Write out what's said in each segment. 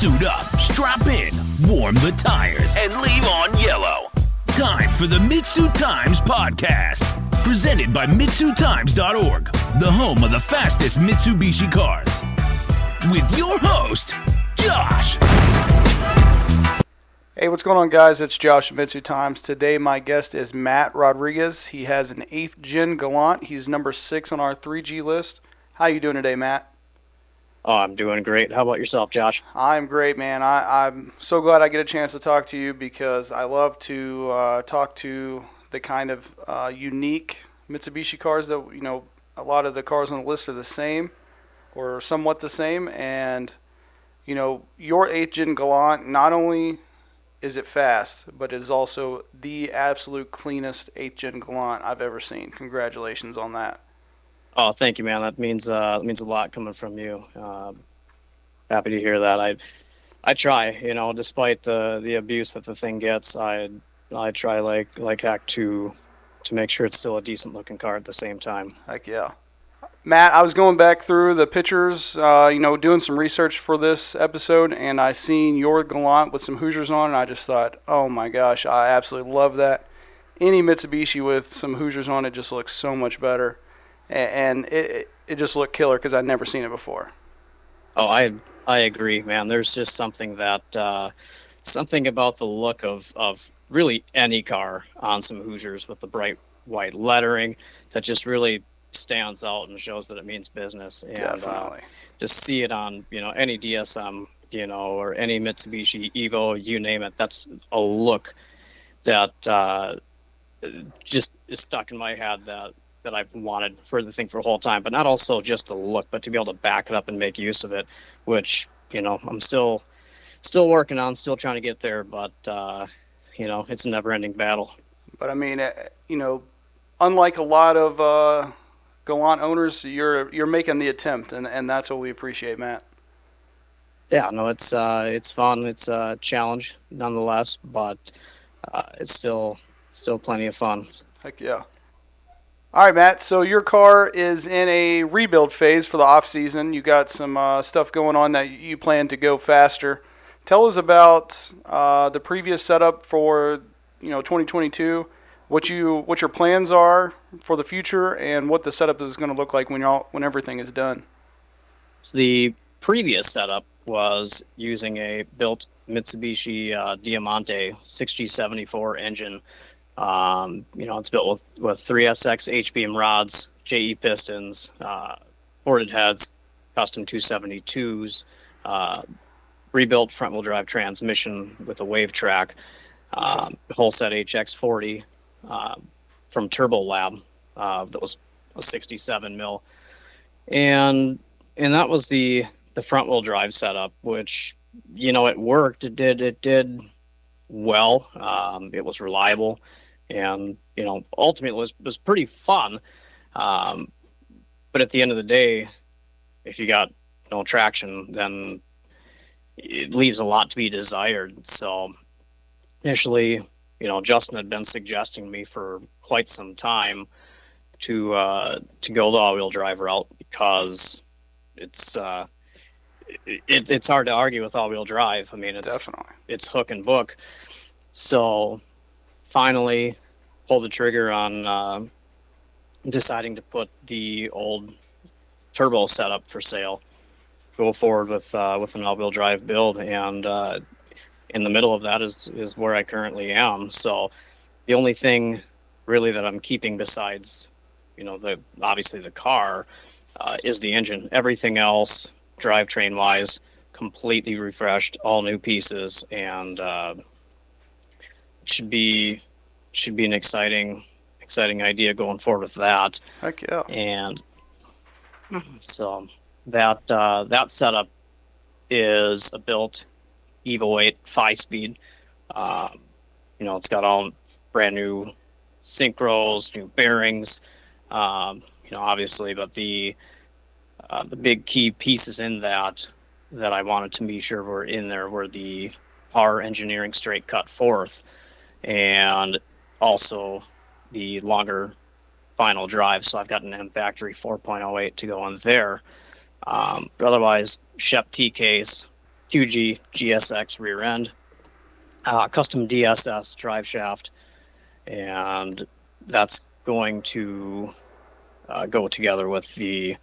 Suit up, strap in, warm the tires, and leave on yellow. Time for the MitsuTimes podcast, presented by MitsuTimes.org, the home of the fastest Mitsubishi cars. With your host, Josh. Hey, what's going on, guys? It's Josh at MitsuTimes. Today, my guest is Matt Rodriguez. He has an 8th Gen Galant. He's number 6 on our 3G list. How you doing today, Matt? Oh, I'm doing great. How about yourself, Josh? I'm great, man. I'm so glad I get a chance to talk to you because I love to talk to the kind of unique Mitsubishi cars that, you know, a lot of the cars on the list are the same or somewhat the same. And, you know, your 8th Gen Galant, not only is it fast, but it is also the absolute cleanest 8th Gen Galant I've ever seen. Congratulations on that. Oh, thank you, man. That means a lot coming from you. Happy to hear that. I try, you know, despite the abuse that the thing gets, I try like heck to make sure it's still a decent looking car at the same time. Heck yeah. Matt, I was going back through the pictures, doing some research for this episode, and I seen your Galant with some Hoosiers on, and I just thought, oh my gosh, I absolutely love that. Any Mitsubishi with some Hoosiers on it just looks so much better. And it just looked killer because I'd never seen it before. Oh, I agree, man. There's just something about the look of really any car on some Hoosiers with the bright white lettering that just really stands out and shows that it means business. And to see it on, you know, any DSM, you know, or any Mitsubishi Evo, you name it, that's a look that just is stuck in my head that I've wanted for the thing for a whole time, but not also just the look, but to be able to back it up and make use of it, which, you know, I'm still working on, still trying to get there, but, it's a never-ending battle. But, I mean, unlike a lot of Galant owners, you're making the attempt, and that's what we appreciate, Matt. Yeah, no, it's fun. It's a challenge, nonetheless, but it's still plenty of fun. Heck yeah. All right, Matt, so your car is in a rebuild phase for the off-season. You got some stuff going on that you plan to go faster. Tell us about the previous setup for 2022, what your plans are for the future, and what the setup is going to look like when everything is done. So the previous setup was using a built Mitsubishi Diamante 6G74 engine. It's built with 3SX H-beam rods, JE pistons, ported heads, custom 272s, rebuilt front-wheel drive transmission with a wave track, whole set HX40 from Turbo Lab that was a 67 mil, and that was the front-wheel drive setup, which, you know, it worked. It did well. It was reliable. And, you know, ultimately it was pretty fun. But at the end of the day, if you got no traction, then it leaves a lot to be desired. So initially, you know, Justin had been suggesting to me for quite some time to go the all-wheel drive route because it's hard to argue with all-wheel drive. I mean, it's hook and book. So finally pulled the trigger on deciding to put the old turbo setup for sale, go forward with an all-wheel drive build, and in the middle of that is where I currently am. So the only thing really that I'm keeping besides, you know, obviously the car is the engine. Everything else, drivetrain-wise, completely refreshed, all new pieces, and should be an exciting idea going forward with that. Heck yeah. And so that setup is a built Evo 8 5-speed. It's got all brand new synchros, new bearings, obviously, but the big key pieces in that I wanted to be sure were in there were the power engineering straight cut fourth, and also the longer final drive. So I've got an M Factory 4.08 to go in there. But otherwise, Shep T case, 2G GSX rear end, custom DSS drive shaft, and that's going to go together with the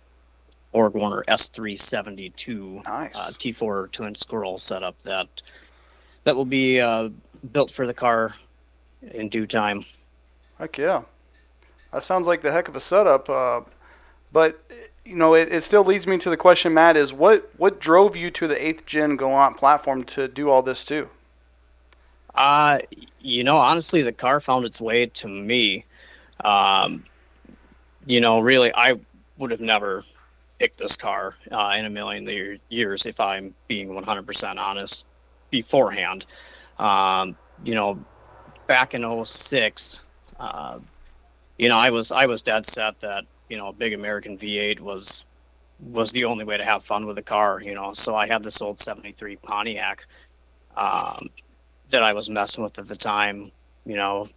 Org Warner S372 Nice. T4 twin scroll setup that will be built for the car in due time. Heck yeah. That sounds like the heck of a setup. But it still leads me to the question, Matt, is what drove you to the 8th gen Galant platform to do all this too? Honestly, the car found its way to me. Really, I would have never picked this car in a million years if I'm being 100% honest beforehand. Um, you know, Back in 06, I was dead set that, a big American V8 was the only way to have fun with the car, So I had this old 73 Pontiac that I was messing with at the time, you know,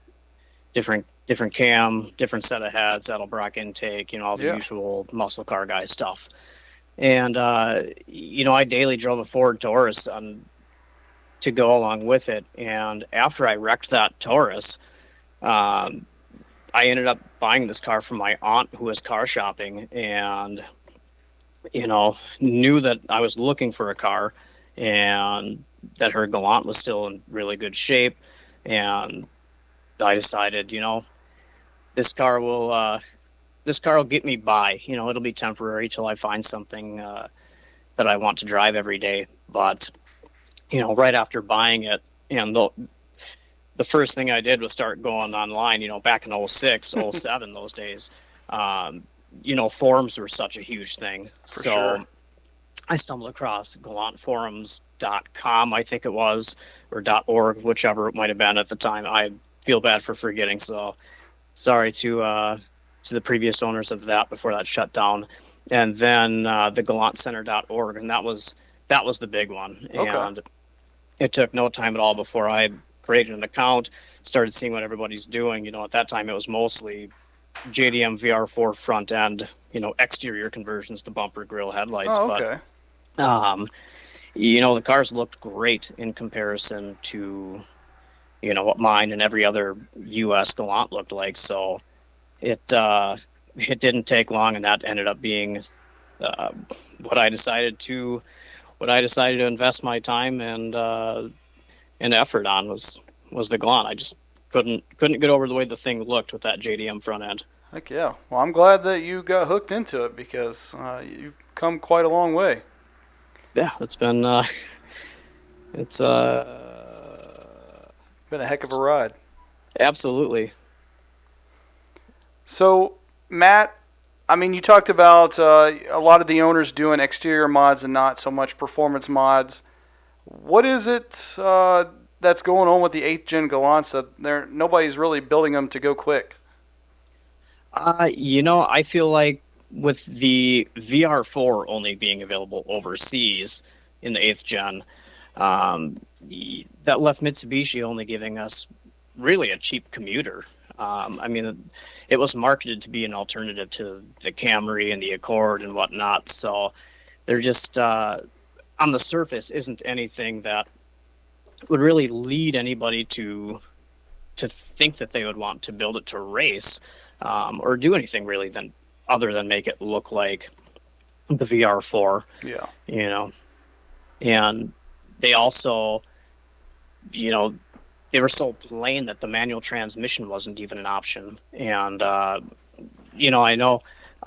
different cam, different set of heads, Edelbrock intake, all the Yeah. usual muscle car guy stuff. And I daily drove a Ford Taurus to go along with it. And after I wrecked that Taurus, um, I ended up buying this car from my aunt who was car shopping, and knew that I was looking for a car, and that her Galant was still in really good shape, and I decided, this car will get me by. It'll be temporary till I find something that I want to drive every day. But right after buying it, and the first thing I did was start going online, back in 06, 07, those days. Forums were such a huge thing. So sure. I stumbled across galantforums.com, I think it was, or .org, whichever it might have been at the time. I feel bad for forgetting, so sorry to the previous owners of that before that shut down. And then the galantcenter.org, and that was the big one. Okay. And it took no time at all before I created an account, started seeing what everybody's doing. At that time it was mostly JDM VR4 front end, exterior conversions, the bumper, grill, headlights. Oh, okay. But the cars looked great in comparison to what mine and every other US Galant looked like. So it didn't take long, and that ended up being what I decided to invest my time and effort on was the Galant. I just couldn't get over the way the thing looked with that JDM front end. Heck yeah. Well, I'm glad that you got hooked into it because you've come quite a long way. Yeah, it's been it's been a heck of a ride. Absolutely. So, Matt, you talked about a lot of the owners doing exterior mods and not so much performance mods. What is it that's going on with the 8th gen Galants that nobody's really building them to go quick? I feel like with the VR4 only being available overseas in the 8th gen, that left Mitsubishi only giving us really a cheap commuter. It was marketed to be an alternative to the Camry and the Accord and whatnot. So they're just, on the surface, isn't anything that would really lead anybody to think that they would want to build it to race, or do anything really other than make it look like the VR4. Yeah. And they also, they were so plain that the manual transmission wasn't even an option. And, I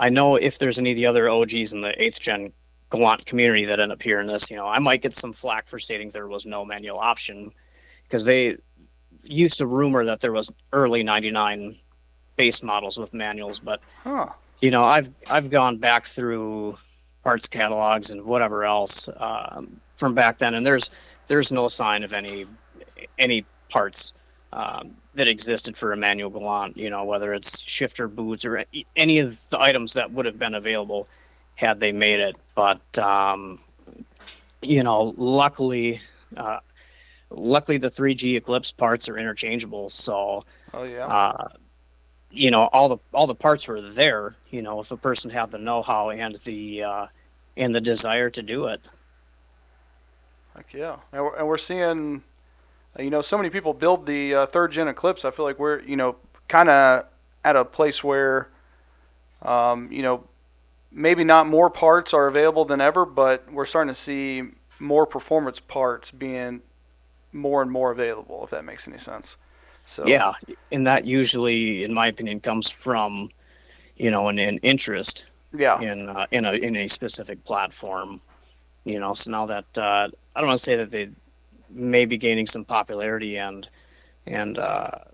know if there's any of the other OGs in the 8th gen Galant community that end up hearing this, I might get some flack for stating there was no manual option, because they used to rumor that there was early 99 base models with manuals. But, I've gone back through parts catalogs and whatever else from back then, and there's no sign of any parts that existed for a manual Galant, whether it's shifter boots or any of the items that would have been available had they made it. But luckily the 3G Eclipse parts are interchangeable, so Oh yeah. all the parts were there, if a person had the know-how and the desire to do it. Heck yeah. And we're seeing, so many people build the third gen Eclipse. I feel like we're, kind of at a place where, maybe not more parts are available than ever, but we're starting to see more performance parts being more and more available, if that makes any sense. So Yeah, and that usually, in my opinion, comes from an interest yeah, in a specific platform. So now that I don't want to say that they may be gaining some popularity and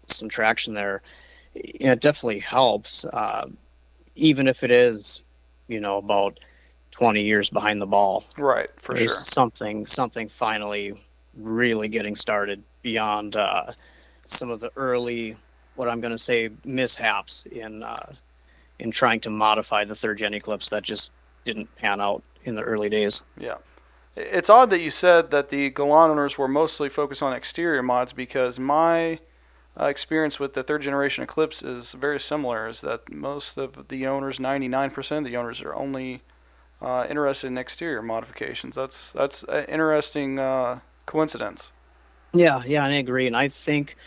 some traction there, it definitely helps, even if it is about 20 years behind the ball. right, for There's sure. something finally really getting started beyond some of the early, what I'm going to say, mishaps in trying to modify the third gen Eclipse that just didn't pan out in the early days. Yeah. It's odd that you said that the Galant owners were mostly focused on exterior mods, because my experience with the third generation Eclipse is very similar. Is that most of the owners, 99% of the owners, are only interested in exterior modifications. That's an interesting coincidence. Yeah, and I agree. And I think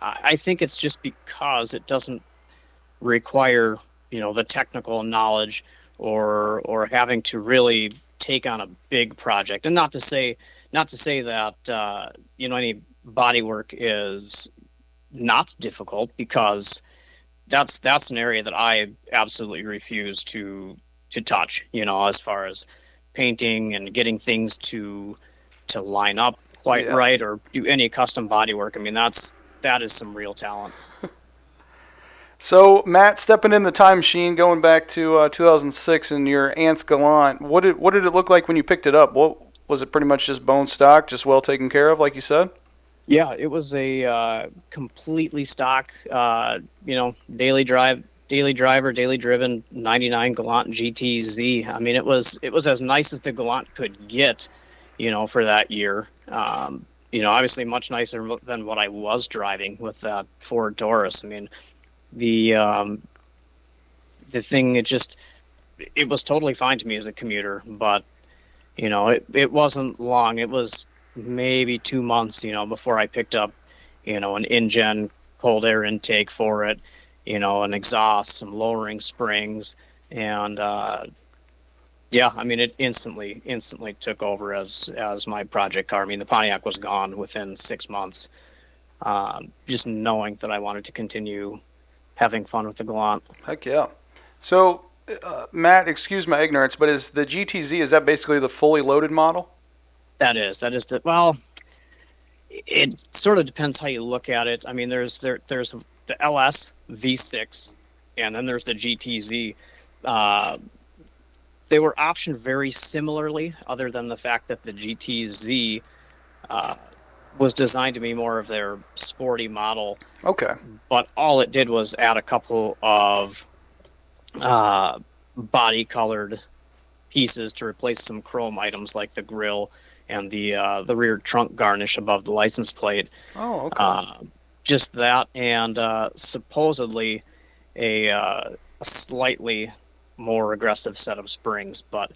it's just because it doesn't require the technical knowledge or having to really take on a big project. And not to say that any body work is not difficult, because that's an area that I absolutely refuse to touch, as far as painting and getting things to line up quite Yeah. right, or do any custom body work. I mean, that is some real talent. So, Matt, stepping in the time machine, going back to 2006 and your aunt's Galant, what did it look like when you picked it up? What was it? Pretty much just bone stock, just well taken care of, like you said? Yeah, it was a completely stock, daily driver, daily driven '99 Galant GTZ. I mean, it was as nice as the Galant could get, for that year. Obviously much nicer than what I was driving with that Ford Taurus. I mean, the thing, it was totally fine to me as a commuter, but it wasn't long. It was maybe 2 months, before I picked up, an in-gen cold air intake for it, an exhaust, some lowering springs, and yeah, I mean, it instantly took over as my project car. I mean, the Pontiac was gone within 6 months. Just knowing that I wanted to continue having fun with the Galant. Heck yeah. So, Matt, excuse my ignorance, but is the GTZ, is that basically the fully loaded model? That is well, it sort of depends how you look at it. I mean, there's the LS V6, and then there's the GTZ. They were optioned very similarly, other than the fact that the GTZ was designed to be more of their sporty model. Okay. But all it did was add a couple of body colored pieces to replace some chrome items like the grille and the rear trunk garnish above the license plate. Oh, okay. Just that, and supposedly a slightly more aggressive set of springs, but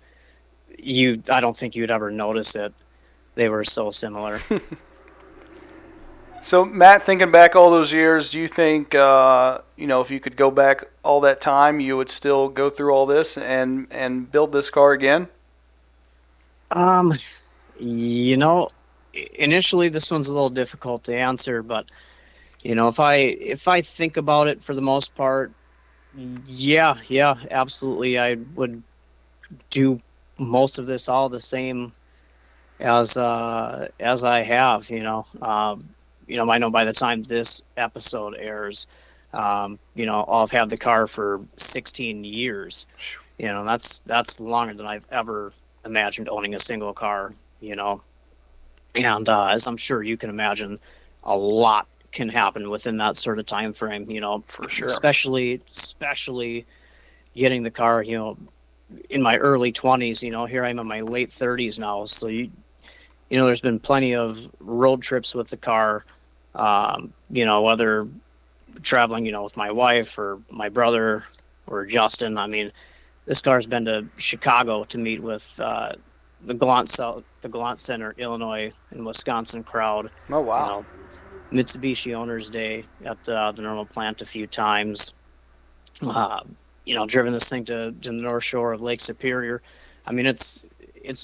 I don't think you'd ever notice it. They were so similar. So, Matt, thinking back all those years, do you think, if you could go back all that time, you would still go through all this and build this car again? Initially this one's a little difficult to answer, but if I think about it, for the most part, yeah, absolutely, I would do most of this all the same as I have. I know by the time this episode airs, I'll have had the car for 16 years. That's longer than I've ever imagined owning a single car. And as I'm sure you can imagine, a lot can happen within that sort of time frame. For sure. Especially getting the car. In my early 20s. Here I am in my late 30s now. So there's been plenty of road trips with the car. Whether traveling, with my wife or my brother or Justin. I mean, this car's been to Chicago to meet with the Galant Center, Illinois and Wisconsin crowd. Oh, wow. You know, Mitsubishi Owners Day at the Normal plant a few times. Driven this thing to the North Shore of Lake Superior. I mean, it's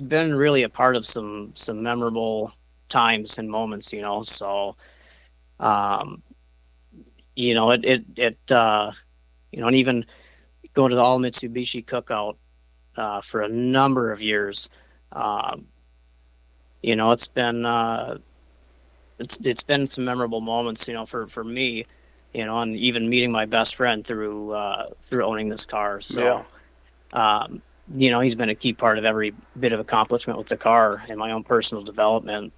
been really a part of some memorable times and moments. So and even going to the All Mitsubishi Cookout for a number of years. It's been it's been some memorable moments, for me, and even meeting my best friend through owning this car. So, he's been a key part of every bit of accomplishment with the car and my own personal development.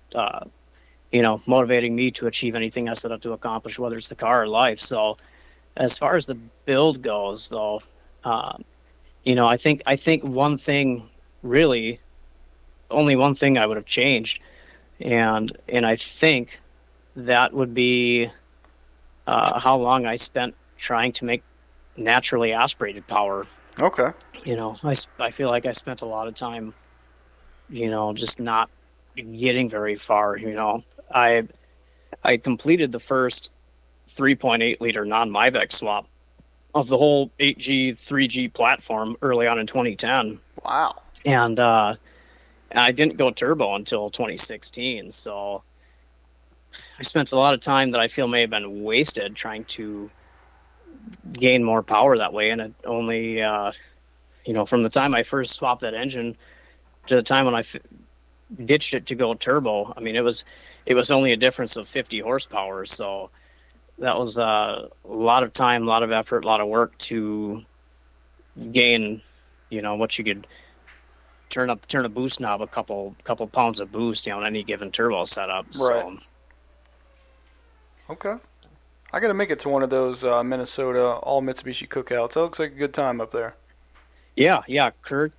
Motivating me to achieve anything I set out to accomplish, whether it's the car or life. So, as far as the build goes, though, I think one thing, really, only one thing I would have changed, and I think that would be how long I spent trying to make naturally aspirated power. Okay. I feel like I spent a lot of time, just not getting very far. I completed the first 3.8 liter non-Myvex swap of the whole 8G 3G platform early on in 2010. Wow. And I didn't go turbo until 2016. So I spent a lot of time that I feel may have been wasted trying to gain more power that way. And it only, from the time I first swapped that engine to the time when I ditched it to go turbo, I mean, it was only a difference of 50 horsepower. So that was a lot of time, a lot of effort, a lot of work to gain, what you could turn a boost knob a couple pounds of boost, on any given turbo setup. Right. So. Okay. I got to make it to one of those Minnesota all Mitsubishi cookouts. That looks like a good time up there. Yeah. Kurt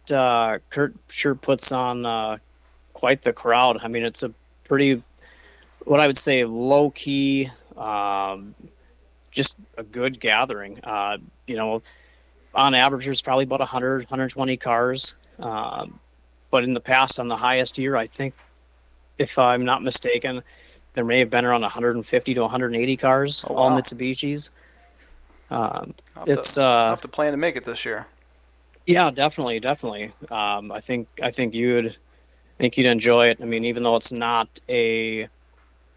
sure puts on quite the crowd. I mean, it's a pretty, what I would say, low key, just a good gathering. On average, there's probably about 100, 120 cars. But in the past, on the highest year, I think, if I'm not mistaken, there may have been around 150 to 180 cars, all Mitsubishis. I'll have to plan to make it this year. Yeah, definitely. I think you'd enjoy it. I mean, even though it's not a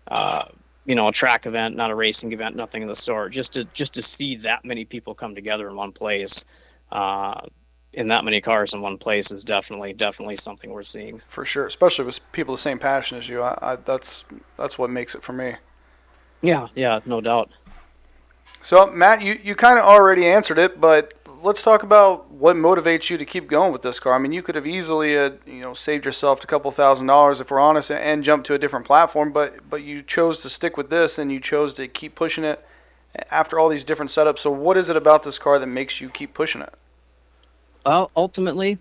a track event, not a racing event, nothing of the sort, just to see that many people come together in one place, in that many cars in one place is definitely something worth seeing. For sure, especially with people the same passion as you. That's what makes it for me. Yeah, no doubt. So, Matt, you kind of already answered it, but let's talk about what motivates you to keep going with this car. I mean, you could have easily, saved yourself a couple $1,000s, if we're honest, and jumped to a different platform, but you chose to stick with this, and you chose to keep pushing it after all these different setups. So, what is it about this car that makes you keep pushing it? Well, ultimately,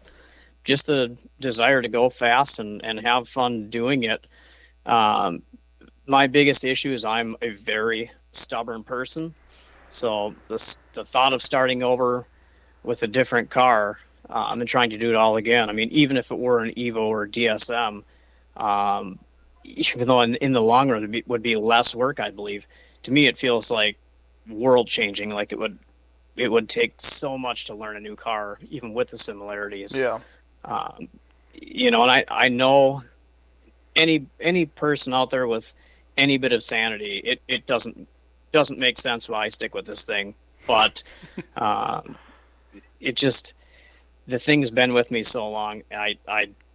just the desire to go fast and have fun doing it. My biggest issue is I'm a very stubborn person. So the thought of starting over with a different car and trying to do it all again, I mean, even if it were an Evo or a DSM, even though in the long run it would be less work, I believe, to me it feels like world-changing, like it would take so much to learn a new car, even with the similarities. Yeah. And I know any person out there with any bit of sanity, it doesn't make sense why I stick with this thing. But it just, the thing's been with me so long, I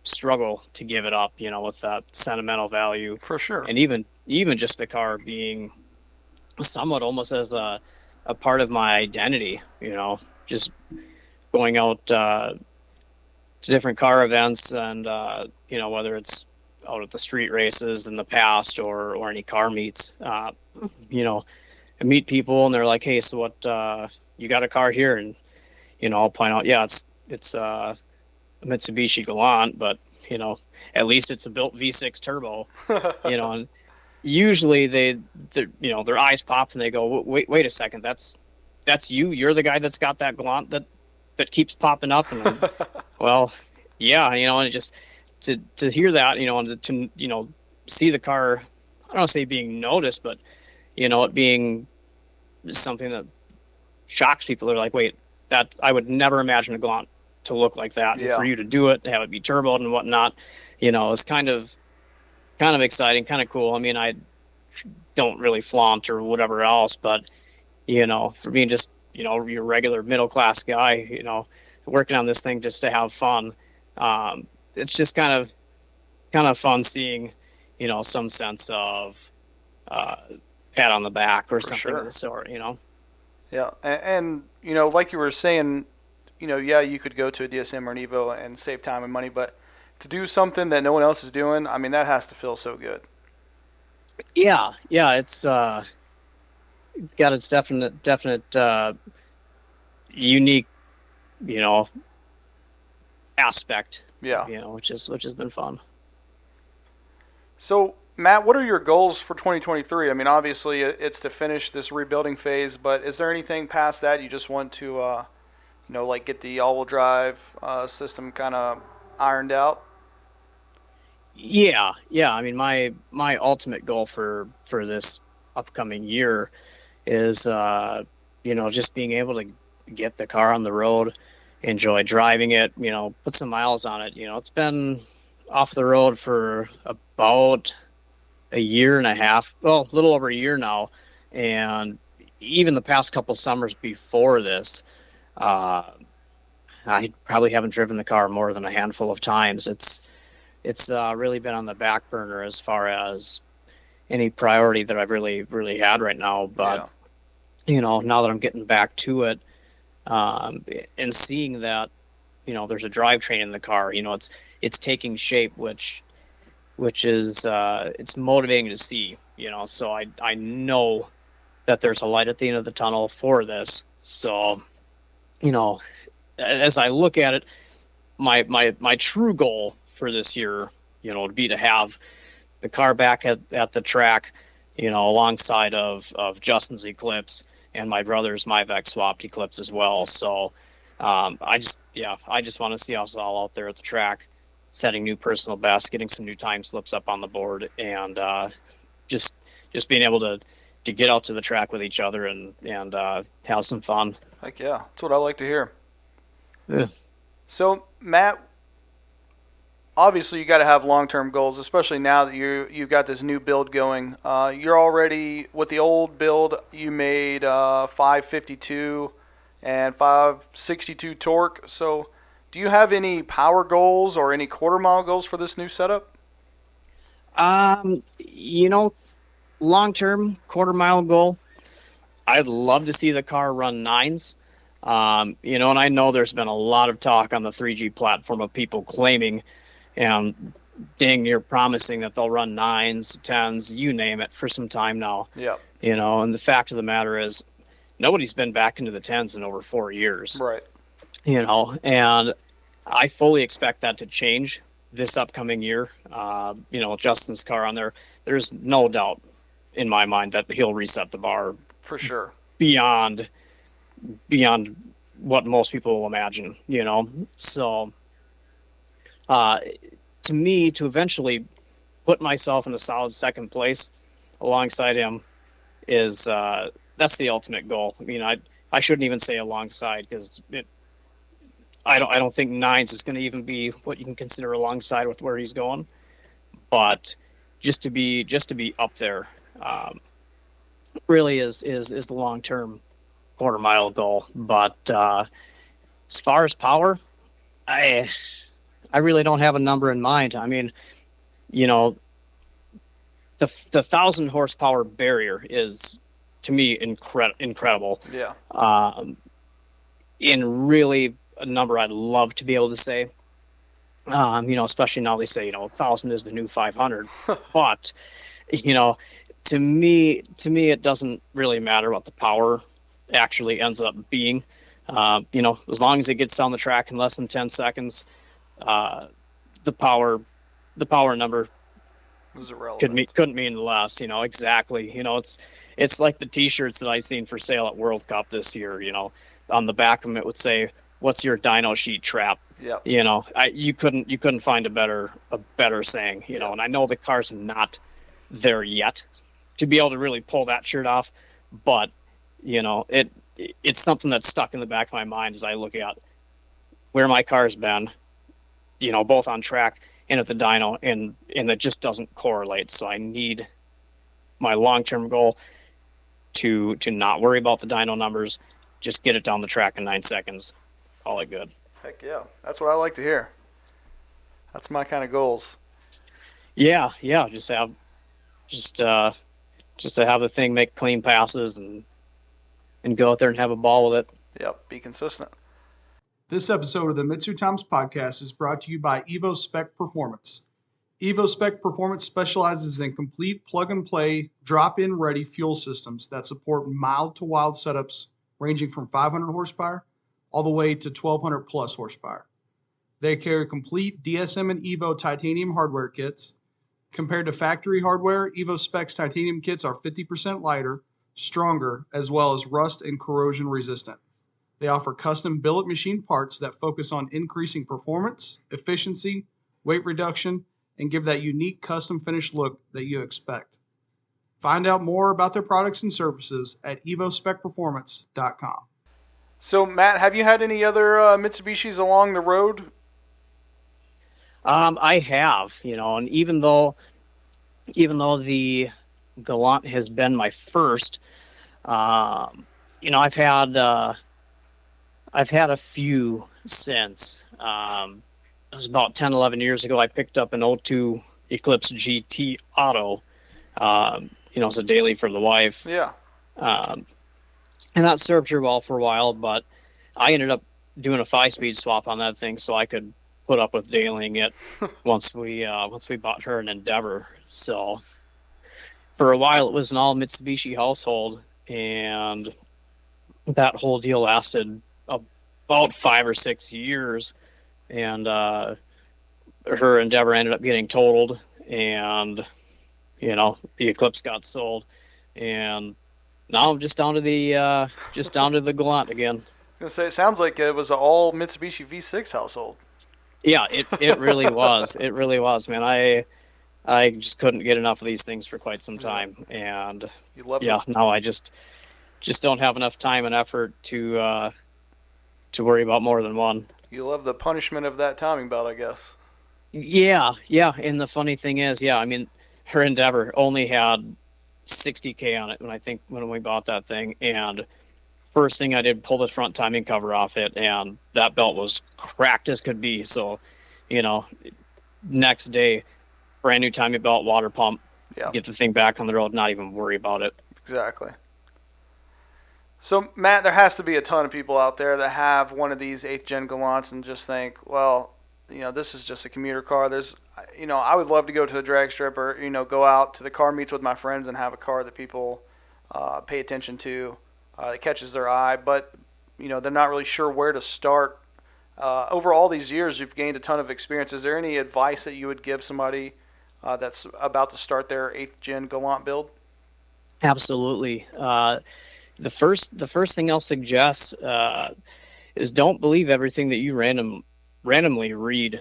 struggle to give it up, with that sentimental value. For sure. And even just the car being somewhat almost as a part of my identity, just going out to different car events and, whether it's out at the street races in the past or any car meets, I meet people and they're like, hey, so what, you got a car here? And, I'll point out, yeah, it's a Mitsubishi Galant, but, at least it's a built V6 turbo, and usually their eyes pop and they go, wait a second, that's you're the guy that's got that Galant that keeps popping up. And well, yeah, and it just, to hear that, and to see the car, I don't want to say being noticed, but it being something that shocks people. They're like, wait, that I would never imagine a Galant to look like that. And for you to do it, have it be turboed and whatnot, it's kind of exciting, kind of cool. I mean, I don't really flaunt or whatever else, but for being just your regular middle class guy, working on this thing just to have fun, it's just kind of fun seeing some sense of pat on the back or something of the sort. Yeah, and like you were saying, you could go to a DSM or an Evo and save time and money, but to do something that no one else is doing, I mean, that has to feel so good. Yeah, it's got its definite unique, aspect. Yeah. Which has been fun. So, Matt, what are your goals for 2023? I mean, obviously it's to finish this rebuilding phase, but is there anything past that you just want to, like get the all-wheel drive system kind of ironed out? Yeah. I mean, my ultimate goal for this upcoming year is, just being able to get the car on the road, enjoy driving it, put some miles on it. It's been off the road for about a year and a half, well, a little over a year now. And even the past couple summers before this, I probably haven't driven the car more than a handful of times. It's really been on the back burner as far as any priority that I've really had right now. But, now that I'm getting back to it, and seeing that, there's a drivetrain in the car, it's taking shape, which is, it's motivating to see, so I know that there's a light at the end of the tunnel for this. So, as I look at it, my true goal for this year, would be to have the car back at the track, alongside of Justin's Eclipse and my brother's MyVec swapped Eclipse as well. So, I just want to see us all out there at the track, setting new personal bests, getting some new time slips up on the board, and just being able to get out to the track with each other and have some fun. Heck yeah, that's what I like to hear. Yeah. So, Matt, obviously you got to have long-term goals, especially now that you've got this new build going. You're already, with the old build, you made 552 and 562 torque. So, do you have any power goals or any quarter-mile goals for this new setup? Long-term quarter-mile goal, I'd love to see the car run 9s. And I know there's been a lot of talk on the 3G platform of people claiming and dang near promising that they'll run 9s, 10s, you name it, for some time now. Yeah. And the fact of the matter is nobody's been back into the 10s in over 4 years. Right. And I fully expect that to change this upcoming year. Justin's car on there, there's no doubt in my mind that he'll reset the bar for sure beyond what most people will imagine, So, to me, to eventually put myself in a solid second place alongside him is, that's the ultimate goal. I mean, I shouldn't even say alongside, because I don't think 9s is going to even be what you can consider alongside with where he's going, but just to be up there, really is the long-term quarter-mile goal. But as far as power, I really don't have a number in mind. I mean, the 1,000 horsepower barrier is, to me, incredible. Yeah. In really a number I'd love to be able to say. Especially now they say 1,000 is the new 500, but to me it doesn't really matter what the power actually ends up being. As long as it gets down the track in less than 10 seconds, the power number couldn't mean less. Exactly. It's like the T-shirts that I seen for sale at World Cup this year. On the back of them it would say what's your dyno sheet trap? Yep. You know, you couldn't find a better saying, you know, and I know the car's not there yet to be able to really pull that shirt off, but you know, it's something that's stuck in the back of my mind as I look at where my car's been, you know, both on track and at the dyno, and it just doesn't correlate. So I need my long-term goal to not worry about the dyno numbers, just get it down the track in 9 seconds. Call it good. Heck yeah. That's what I like to hear. That's my kind of goals. Yeah. Just to have the thing make clean passes and go out there and have a ball with it. Yep. Be consistent. This episode of the MitsuTimes podcast is brought to you by Evo Spec Performance. Evo Spec Performance specializes in complete plug-and-play, drop-in ready fuel systems that support mild to wild setups ranging from 500 horsepower all the way to 1,200 plus horsepower. They carry complete DSM and Evo titanium hardware kits. Compared to factory hardware, Evo Spec's titanium kits are 50% lighter, stronger, as well as rust and corrosion resistant. They offer custom billet machine parts that focus on increasing performance, efficiency, weight reduction, and give that unique custom finished look that you expect. Find out more about their products and services at evospecperformance.com. So, Matt, have you had any other Mitsubishis along the road? I have, you know, and even though the Galant has been my first, you know, I've had a few since. It was about 10, 11 years ago. I picked up an 02 Eclipse GT Auto, you know, as a daily for the wife. Yeah. And that served her well for a while, but I ended up doing a 5-speed swap on that thing so I could put up with dailying it once we bought her an Endeavor. So for a while it was an all Mitsubishi household, and that whole deal lasted about 5 or 6 years, and her Endeavor ended up getting totaled, and you know, the Eclipse got sold, and now I'm just down to the Galant again. I was gonna say, it sounds like it was an all Mitsubishi V6 household. Yeah, it really was. It really was, man. I just couldn't get enough of these things for quite some time, and You love yeah, it. now I just don't have enough time and effort to worry about more than one. You love the punishment of that timing belt, I guess. Yeah. And the funny thing is, I mean, her Endeavor only had 60K on it when we bought that thing, and first thing I did, pull the front timing cover off it, and that belt was cracked as could be. So, you know, next day, brand new timing belt, water pump, get the thing back on the road, not even worry about it. Exactly. So, Matt, there has to be a ton of people out there that have one of these 8th gen Galants and just think, well, you know, this is just a commuter car. There's, you know, I would love to go to a drag strip or, you know, go out to the car meets with my friends and have a car that people pay attention to, that catches their eye, but, you know, they're not really sure where to start. Over all these years, you've gained a ton of experience. Is there any advice that you would give somebody that's about to start their 8th gen Galant build? Absolutely. The first thing I'll suggest is don't believe everything that you randomly read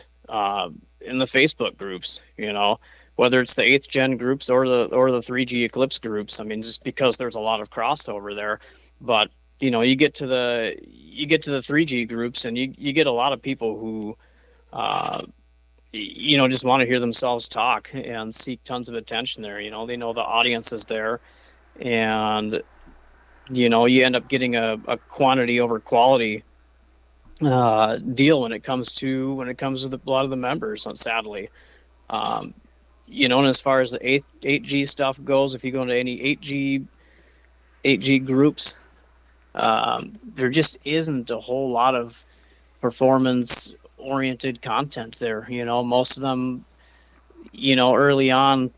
in the Facebook groups. You know, whether it's the 8th gen groups or the 3G Eclipse groups. I mean, just because there's a lot of crossover there, but you know, you get to the 3G groups and you get a lot of people who you know, just want to hear themselves talk and seek tons of attention there. You know, they know the audience is there, and you know, you end up getting a quantity over quality deal when it comes to a lot of the members, sadly. You know, and as far as the 8G stuff goes, if you go into any 8G groups, there just isn't a whole lot of performance oriented content there. You know, most of them, you know, early on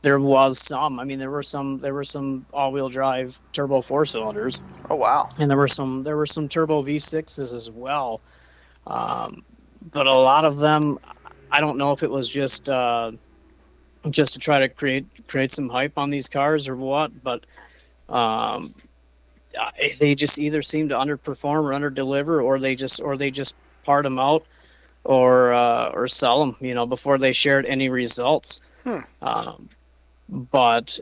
there was some. I mean, there were some all-wheel drive turbo 4-cylinders. Oh wow! And there were some turbo V6s as well. But a lot of them, I don't know if it was just to try to create some hype on these cars or what. But they just either seem to underperform or underdeliver, or they just part them out or sell them, before they shared any results. But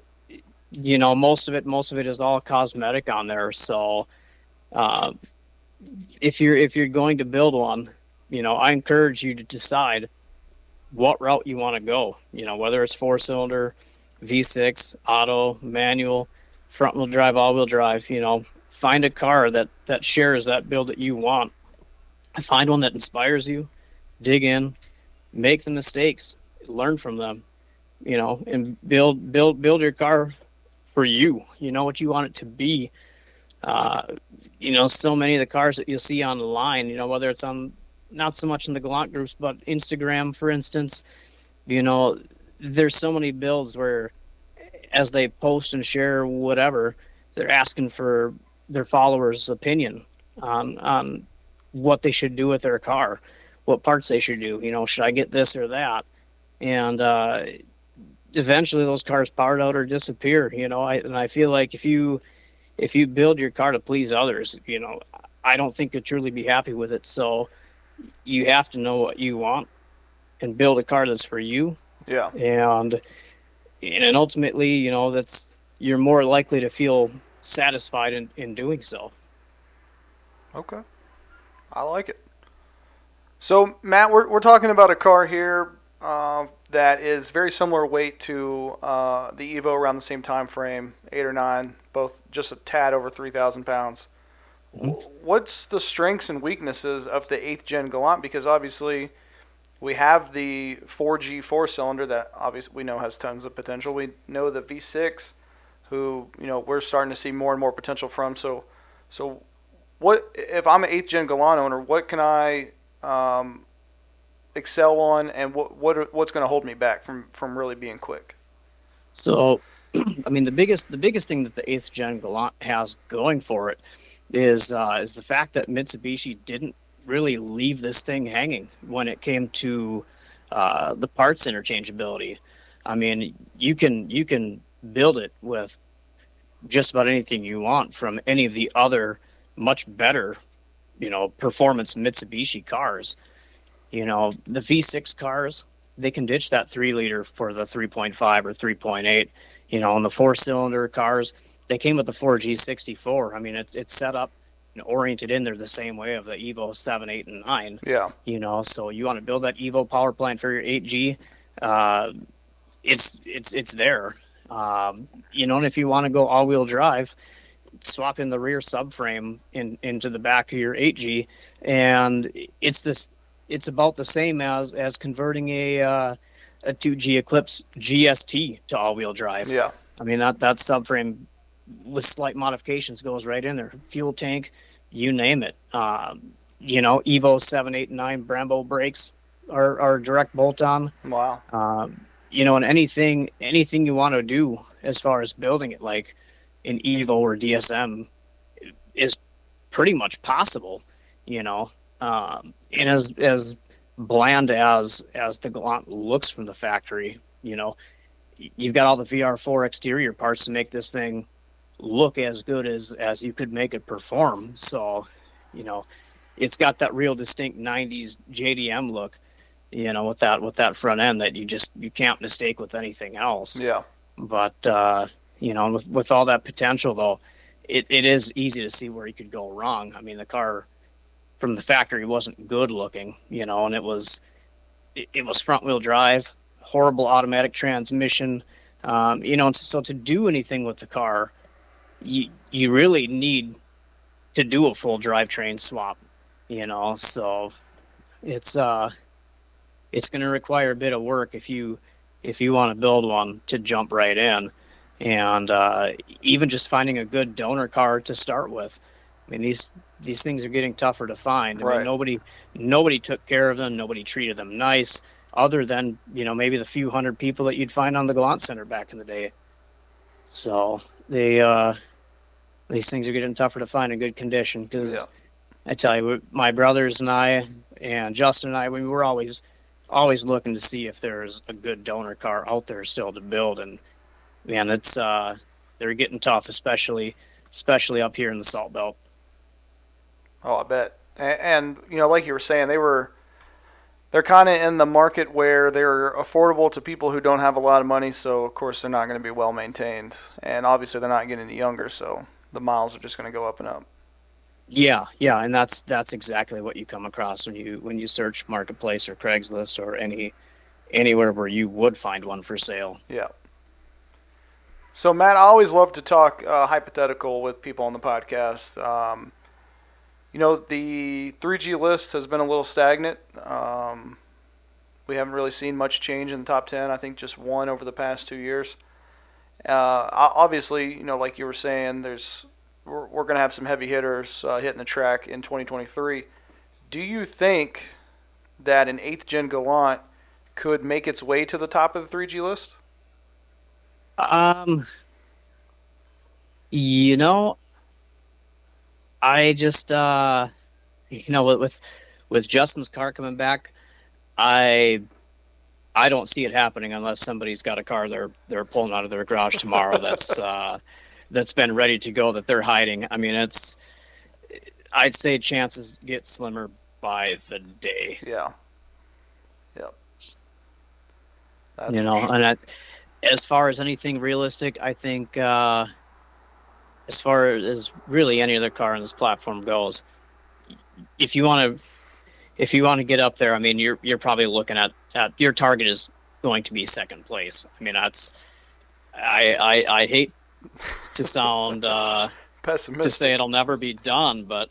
most of it is all cosmetic on there. So if you're going to build one, I encourage you to decide what route you want to go. Whether it's 4-cylinder, V6, auto, manual, front wheel drive, all wheel drive. Find a car that shares that build that you want. Find one that inspires you. Dig in, make the mistakes, learn from them. And build your car for you. What you want it to be. So many of the cars that you'll see on the line, whether it's on, not so much in the Galant groups, but Instagram, for instance, there's so many builds where, as they post and share whatever, they're asking for their followers' opinion on what they should do with their car, what parts they should do. Should I get this or that? And eventually those cars powered out or disappear. I feel like if you build your car to please others, I don't think you'll truly be happy with it. So you have to know what you want and build a car that's for you. Yeah. And ultimately, that's, you're more likely to feel satisfied in doing so. Okay. I like it. So, Matt, we're talking about a car here that is very similar weight to the Evo, around the same time frame, 8 or 9, both just a tad over 3,000 pounds. Mm-hmm. What's the strengths and weaknesses of the 8th gen Galant? Because obviously we have the 4G 4-cylinder that obviously we know has tons of potential. We know the V6, who we're starting to see more and more potential from. So what if I'm an 8th gen Galant owner? What can I excel on, and what's going to hold me back from really being quick? So, the biggest thing that the 8th gen Galant has going for it is the fact that Mitsubishi didn't really leave this thing hanging when it came to the parts interchangeability. You can build it with just about anything you want from any of the other much better, performance Mitsubishi cars. The V6 cars, they can ditch that 3-liter for the 3.5 or 3.8. And the 4-cylinder cars, they came with the 4G64. It's set up and oriented in there the same way of the Evo 7, 8, and 9. Yeah. So you want to build that Evo power plant for your 8G, it's there. And if you want to go all-wheel drive, swap in the rear subframe into the back of your 8G, and it's about the same as converting a 2G Eclipse GST to all-wheel drive. Yeah. That subframe with slight modifications goes right in there. Fuel tank, you name it. Evo 7, 8, and 9 Brembo brakes are direct bolt-on. Wow. And anything you want to do as far as building it, like an Evo or DSM, is pretty much possible. And as bland as the Galant looks from the factory, you've got all the VR4 exterior parts to make this thing look as good as you could make it perform. So, it's got that real distinct 90s JDM look, with that front end that you can't mistake with anything else. Yeah. But, with all that potential, though, it is easy to see where you could go wrong. The car from the factory wasn't good looking, and it was front wheel drive, horrible automatic transmission, and so to do anything with the car, you really need to do a full drivetrain swap, so it's going to require a bit of work if you want to build one to jump right in. And even just finding a good donor car to start with. These things are getting tougher to find. Right. Nobody took care of them. Nobody treated them nice, other than maybe the few hundred people that you'd find on the Galant Center back in the day. So these things are getting tougher to find in good condition. Because I tell you, my brothers and I, and Justin and I, we were always looking to see if there's a good donor car out there still to build. And man, it's they're getting tough, especially especially up here in the Salt Belt. Oh, I bet. And like you were saying, they're kind of in the market where they're affordable to people who don't have a lot of money. So of course they're not going to be well maintained, and obviously they're not getting any younger. So the miles are just going to go up and up. Yeah, and that's exactly what you come across when you search Marketplace or Craigslist or anywhere where you would find one for sale. Yeah. So Matt, I always love to talk hypothetical with people on the podcast. The 3G list has been a little stagnant. We haven't really seen much change in the top 10. I think just one over the past 2 years. Obviously, like you were saying, we're going to have some heavy hitters hitting the track in 2023. Do you think that an 8th gen Galant could make its way to the top of the 3G list? I just with Justin's car coming back, I don't see it happening unless somebody's got a car they're pulling out of their garage tomorrow that's been ready to go, that they're hiding. I mean, I'd say chances get slimmer by the day. Yeah. Yep. And as far as anything realistic, I think as far as really any other car on this platform goes, if you want to get up there, I mean, you're probably looking at your target is going to be second place. I mean, I hate to sound pessimistic to say it'll never be done, but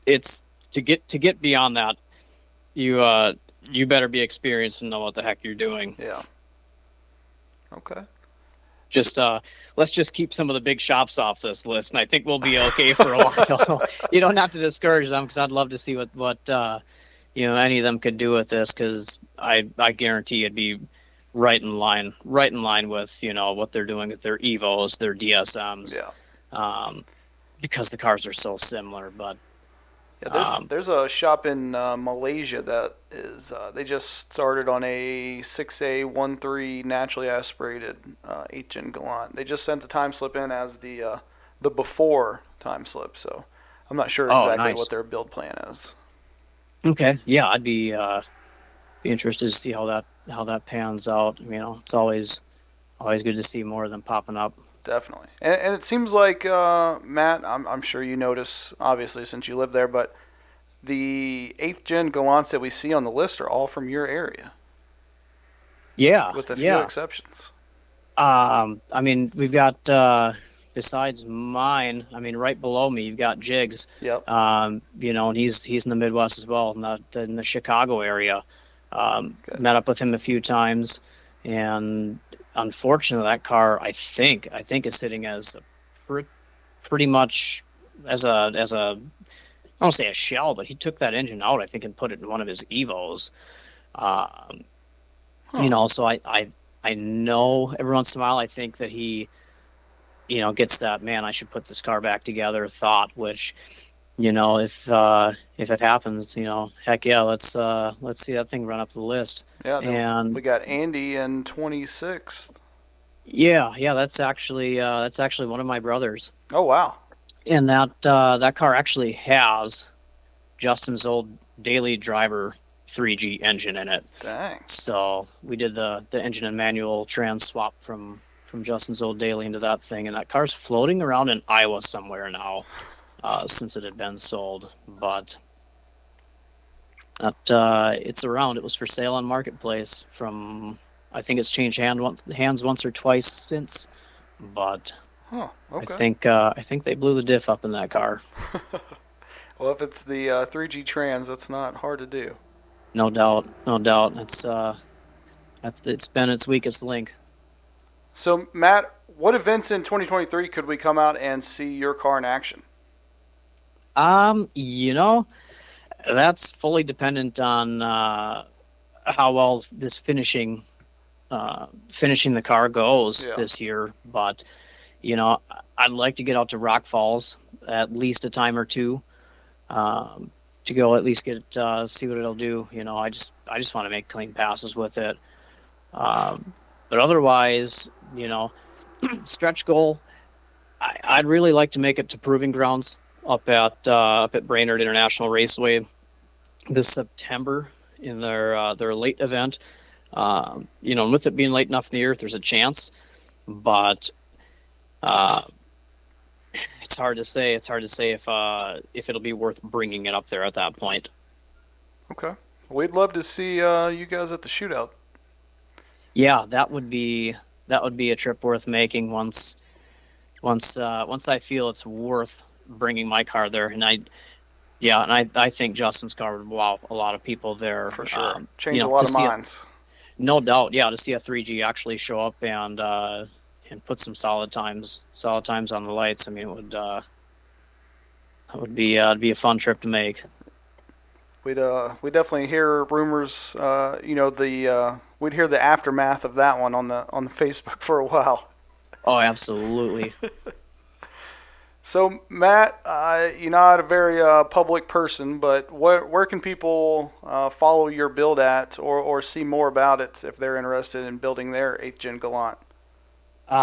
it's to get beyond that, you better be experienced and know what the heck you're doing. Yeah. Okay. Just let's just keep some of the big shops off this list, and I think we'll be okay for a while. You don't have to discourage them, because I'd love to see what any of them could do with this, because I guarantee it'd be right in line with what they're doing with their Evos, their DSMs. Yeah. Because the cars are so similar, but. Yeah, there's a shop in Malaysia that is they just started on a 6A13 naturally aspirated 8th gen Galant. They just sent the time slip in as the before time slip, so I'm not sure exactly what their build plan is. Okay, yeah, I'd be interested to see how that pans out. It's always good to see more of them popping up. Definitely. And it seems like, Matt, I'm sure you notice, obviously, since you live there, but the 8th gen Galants that we see on the list are all from your area. Yeah. With a few exceptions. We've got, besides mine, right below me, you've got Jigs. Yep. And he's in the Midwest as well, in the Chicago area. Met up with him a few times, and unfortunately, that car I think is sitting as pretty much as a I don't say a shell, but he took that engine out, I think, and put it in one of his Evos. So I know every once in a while I think that he gets that, man, I should put this car back together thought, which if it happens, heck yeah, let's see that thing run up the list. Yeah, and we got Andy in 26th. Yeah, that's actually one of my brothers. Oh wow! And that car actually has Justin's old daily driver 3G engine in it. Dang! So we did the engine and manual trans swap from Justin's old daily into that thing, and that car's floating around in Iowa somewhere now. Since it had been sold, but it's around. It was for sale on Marketplace. I think it's changed hands once or twice since, but okay. I think they blew the diff up in that car. Well, if it's the 3G trans, that's not hard to do. No doubt. It's been its weakest link. So Matt, what events in 2023 could we come out and see your car in action? That's fully dependent on how well this finishing the car goes this year. But, I'd like to get out to Rock Falls at least a time or two to go at least see what it'll do. I just want to make clean passes with it. But otherwise, stretch goal, I'd really like to make it to Proving Grounds up at Brainerd International Raceway this September in their late event. And with it being late enough in the year, there's a chance, but it's hard to say. It's hard to say if it'll be worth bringing it up there at that point. Okay. We'd love to see you guys at the shootout. Yeah, that would be a trip worth making once I feel it's worth bringing my car there. And I think Justin's car would wow a lot of people there. For sure. Change a lot of minds. No doubt. Yeah, to see a 3G actually show up and put some solid times on the lights. I mean, it would be a fun trip to make. We definitely hear rumors. We'd hear the aftermath of that one on the Facebook for a while. Oh, absolutely. So Matt, you're not a very public person, but where can people follow your build at or see more about it if they're interested in building their 8th Gen Galant?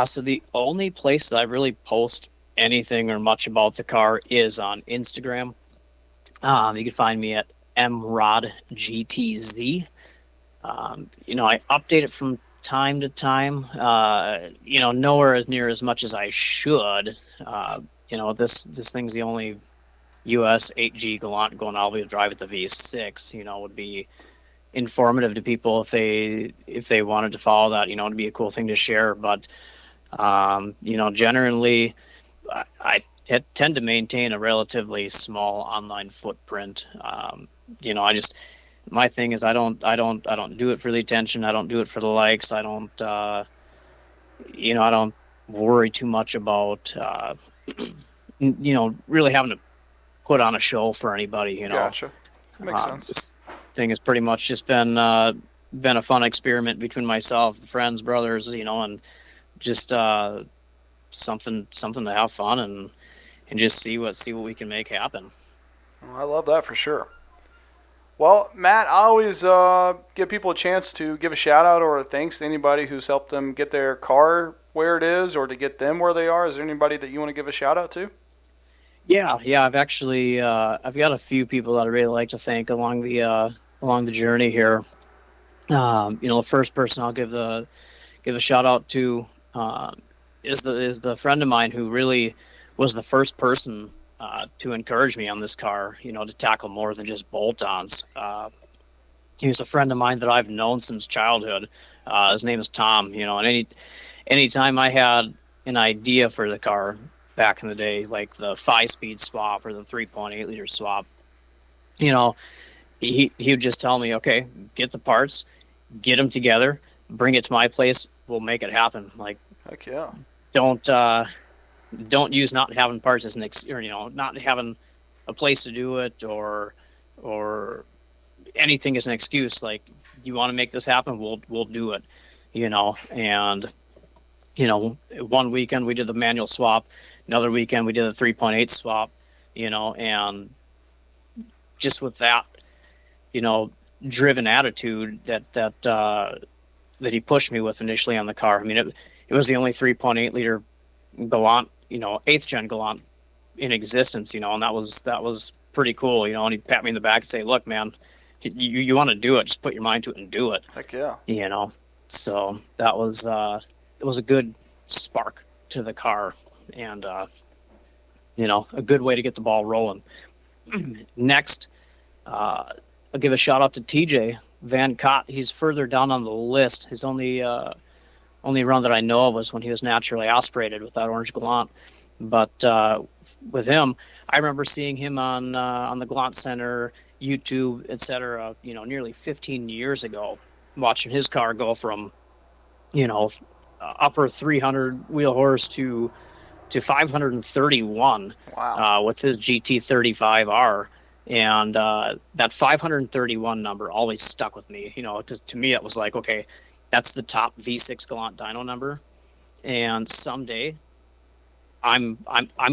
So the only place that I really post anything or much about the car is on Instagram. You can find me at mrodgtz. I update it from time to time. Nowhere as near as much as I should. This thing's the only US 8G Galant going all the way to drive at the V6. Would be informative to people if they wanted to follow that. It'd be a cool thing to share. But generally, I tend to maintain a relatively small online footprint. My thing is I don't do it for the attention. I don't do it for the likes. I don't worry too much about really having to put on a show for anybody. Gotcha. Makes sense. This thing has pretty much just been a fun experiment between myself, friends, brothers, and just something to have fun and just see what we can make happen. Well, I love that for sure. Well, Matt, I always give people a chance to give a shout out or a thanks to anybody who's helped them get their car where it is or to get them where they are. Is there anybody that you want to give a shout out to? Yeah. I've actually I've got a few people that I really like to thank along the journey here. The first person I'll give a shout out to is the friend of mine who really was the first person to encourage me on this car, to tackle more than just bolt-ons. He was a friend of mine that I've known since childhood. His name is Tom, and anytime I had an idea for the car back in the day, like the 5-speed swap or the 3.8 liter swap, he would just tell me, okay, get the parts, get them together, bring it to my place, we'll make it happen. Like, heck yeah. Don't use not having parts as not having a place to do it or anything as an excuse. Like, you want to make this happen, we'll do it, and one weekend we did the manual swap, another weekend we did the 3.8 swap, and just with that, driven attitude that he pushed me with initially on the car. I mean, it was the only 3.8 liter Galant, 8th Gen Galant in existence, and that was pretty cool, and he'd pat me in the back and say, look, man, you want to do it, just put your mind to it and do it. Heck yeah. So that was it was a good spark to the car and a good way to get the ball rolling. Next, I'll give a shout out to TJ Van Cott. He's further down on the list. His only run that I know of was when he was naturally aspirated with that orange Galant. But with him, I remember seeing him on the Galant Center, YouTube, etc. Nearly 15 years ago, watching his car go from upper 300 wheel horse to 531. Wow. With his GT35R. And that 531 number always stuck with me, because to me it was like, okay, that's the top V6 Galant dyno number, and someday I'm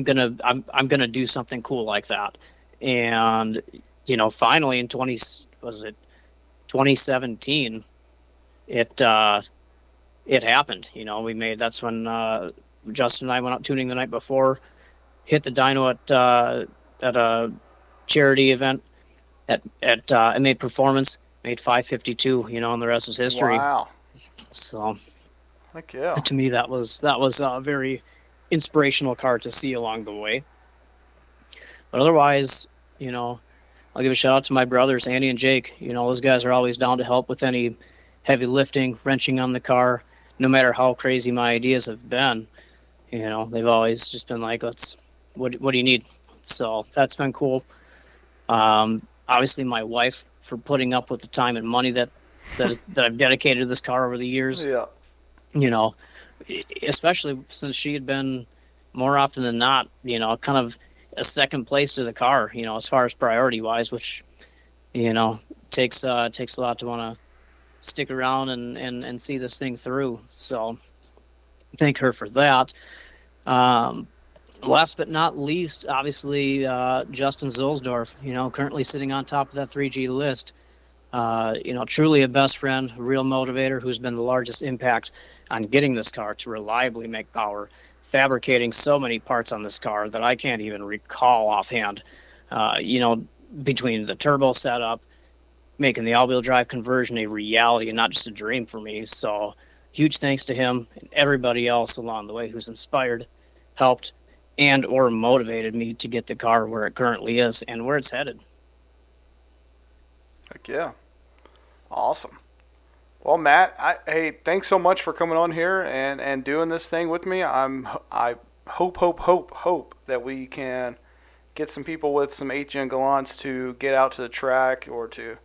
gonna do something cool like that. And finally in 2017, it happened. That's when Justin and I went out tuning the night before, hit the dyno at a charity event at MA Performance, made 552, and the rest is history. Wow. So, Heck yeah. to me, that was a very inspirational car to see along the way. But otherwise, I'll give a shout out to my brothers, Andy and Jake. Those guys are always down to help with any heavy lifting, wrenching on the car, no matter how crazy my ideas have been. They've always just been like, what do you need? So that's been cool. Obviously my wife for putting up with the time and money that I've dedicated to this car over the years. Yeah. Especially since she had been more often than not, kind of a second place to the car, as far as priority wise, which, takes a lot to want to stick around and see this thing through. So thank her for that. Last but not least, obviously, Justin Zulsdorf, currently sitting on top of that 3G list. Truly a best friend, a real motivator who's been the largest impact on getting this car to reliably make power, fabricating so many parts on this car that I can't even recall offhand. Between the turbo setup, making the all-wheel drive conversion a reality and not just a dream for me. So huge thanks to him and everybody else along the way who's inspired, helped, and or motivated me to get the car where it currently is and where it's headed. Heck yeah. Awesome. Well, Matt, hey, thanks so much for coming on here and doing this thing with me. I hope that we can get some people with some 8th Gen Galants to get out to the track or to,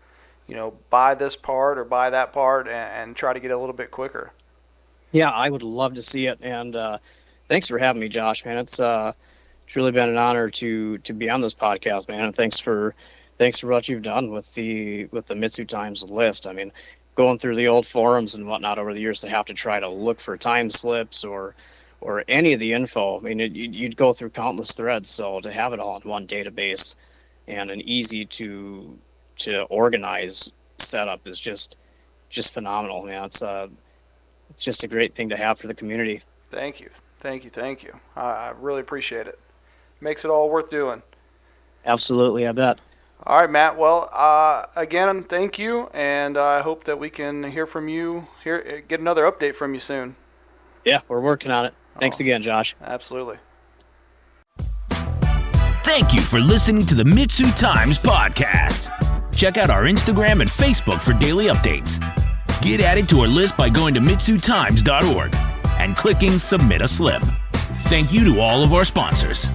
buy this part or buy that part and try to get a little bit quicker. Yeah, I would love to see it. And thanks for having me, Josh, man. It's really been an honor to be on this podcast, man. And thanks for what you've done with the MitsuTimes list. I mean, going through the old forums and whatnot over the years to have to try to look for time slips or any of the info. I mean, you'd go through countless threads. So to have it all in one database and an easy to organize setup is just phenomenal, man. It's just a great thing to have for the community. Thank you. I really appreciate it. Makes it all worth doing. Absolutely, I bet. All right, Matt. Well, again, thank you, and I hope that we can hear from you get another update from you soon. Yeah, we're working on it. Thanks again, Josh. Absolutely. Thank you for listening to the MitsuTimes podcast. Check out our Instagram and Facebook for daily updates. Get added to our list by going to MitsuTimes.org and clicking Submit a Slip. Thank you to all of our sponsors.